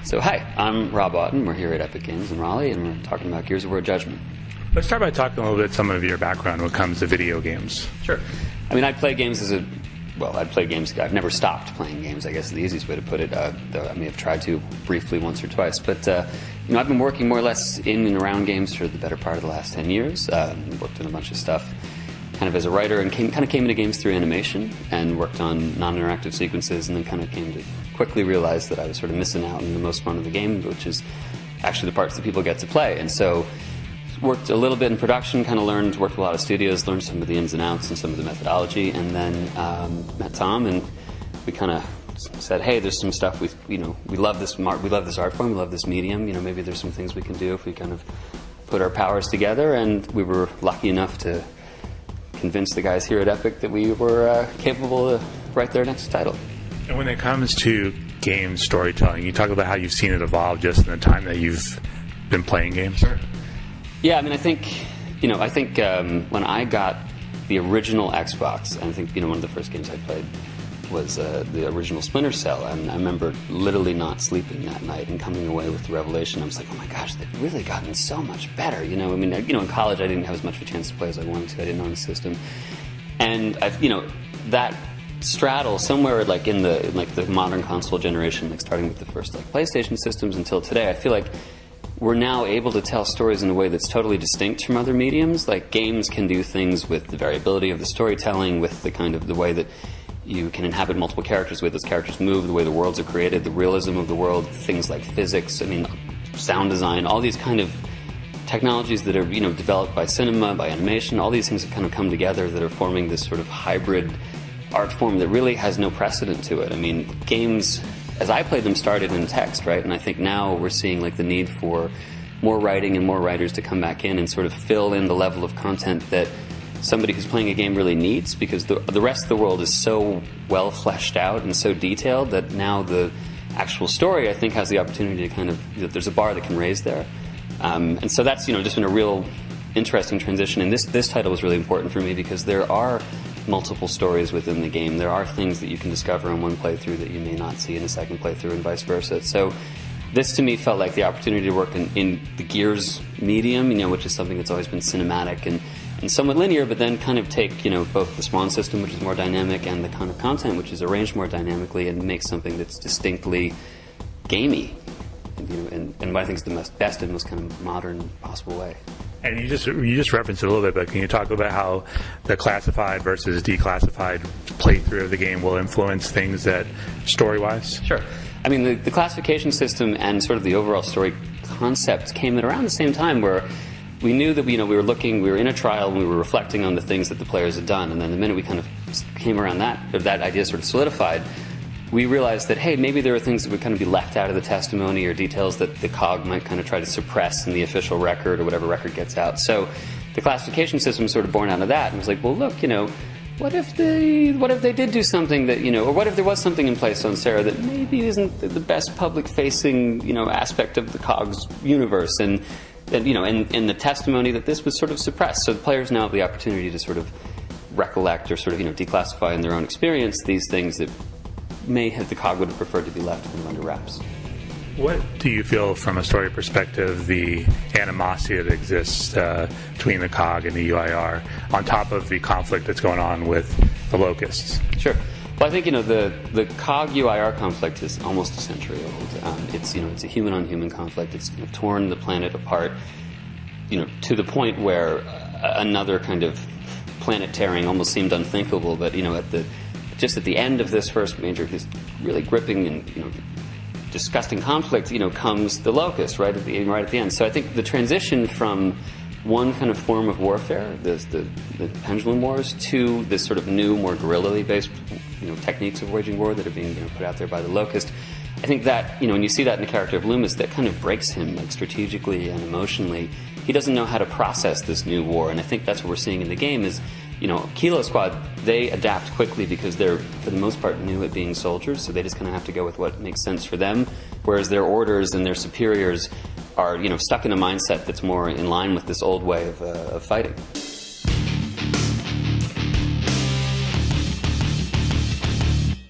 So hi, I'm Rob Auten. We're here at Epic Games in Raleigh, and we're talking about Gears of War Judgment. Let's start by talking a little bit some of your background when it comes to video games. Sure. I mean, I play games as I'd play games. I've never stopped playing games, I guess is the easiest way to put it, though I may have tried to briefly once or twice. But, I've been working more or less in and around games for the better part of the last 10 years. Worked on a bunch of stuff kind of as a writer, and came into games through animation, and worked on non-interactive sequences, and then kind of came to quickly realize that I was sort of missing out on the most fun of the game, which is actually the parts that people get to play. And so worked a little bit in production, kind of worked with a lot of studios, learned some of the ins and outs and some of the methodology, and then met Tom, and we kind of said, hey, there's some stuff we love this art form, we love this medium, maybe there's some things we can do if we kind of put our powers together. And we were lucky enough to convince the guys here at Epic that we were capable to write their next title. And when it comes to game storytelling, you talk about how you've seen it evolve just in the time that you've been playing games. Sure. Yeah, I mean, I think when I got the original Xbox, I think one of the first games I played was the original Splinter Cell, and I remember literally not sleeping that night and coming away with the revelation. I was like, oh my gosh, they've really gotten so much better. In college I didn't have as much of a chance to play as I wanted to. I didn't own a system, and that straddle somewhere like in the modern console generation, like starting with the first PlayStation systems until today, I feel like we're now able to tell stories in a way that's totally distinct from other mediums. Like games can do things with the variability of the storytelling, with the way that you can inhabit multiple characters, the way those characters move, the way the worlds are created, the realism of the world, things like physics, sound design, all these kind of technologies that are developed by cinema, by animation, all these things have kind of come together that are forming this sort of hybrid art form that really has no precedent to it. I mean, games, as I played them, started in text, right? And I think now we're seeing the need for more writing and more writers to come back in and sort of fill in the level of content that somebody who's playing a game really needs, because the rest of the world is so well fleshed out and so detailed that now the actual story, I think, has the opportunity to there's a bar that can raise there. And so that's just been a real interesting transition. And this title was really important for me because there are multiple stories within the game. There are things that you can discover in one playthrough that you may not see in a second playthrough, and vice versa. So this to me felt like the opportunity to work in the Gears medium, which is something that's always been cinematic and somewhat linear, but then kind of take both the Swan system, which is more dynamic, and the kind of content which is arranged more dynamically, and make something that's distinctly gamey, and what I think is the best and most kind of modern possible way. And you just referenced it a little bit, but can you talk about how the classified versus declassified playthrough of the game will influence things that story-wise? Sure. I mean, the classification system and sort of the overall story concept came at around the same time, where we knew that we were in a trial and we were reflecting on the things that the players had done, and then the minute we kind of came around that idea sort of solidified, we realized that, hey, maybe there are things that would kind of be left out of the testimony, or details that the COG might kind of try to suppress in the official record or whatever record gets out. So the classification system was sort of born out of that, and was like, well, look, what if they did do something that, or what if there was something in place on Sarah that maybe isn't the best public-facing, aspect of the COG's universe, and in the testimony that this was sort of suppressed. So the players now have the opportunity to sort of recollect or sort of, declassify in their own experience these things that may have the COG would have preferred to be left kind of under wraps. What do you feel, from a story perspective, the animosity that exists between the COG and the UIR, on top of the conflict that's going on with the Locusts? Sure. Well, I think the COG UIR conflict is almost a century old. It's it's a human-on-human conflict. It's kind of torn the planet apart, to the point where another kind of planet tearing almost seemed unthinkable. But at the end of this first this really gripping and disgusting conflict, comes the Locust right at the end. So I think the transition from one kind of form of warfare, the pendulum wars, to this sort of new, more guerrilla based techniques of waging war that are being put out there by the Locust, I think that when you see that in the character of Loomis, that kind of breaks him strategically and emotionally. He doesn't know how to process this new war, and I think that's what we're seeing in the game is, Kilo Squad, they adapt quickly because they're, for the most part, new at being soldiers, so they just kind of have to go with what makes sense for them, whereas their orders and their superiors are, stuck in a mindset that's more in line with this old way of fighting.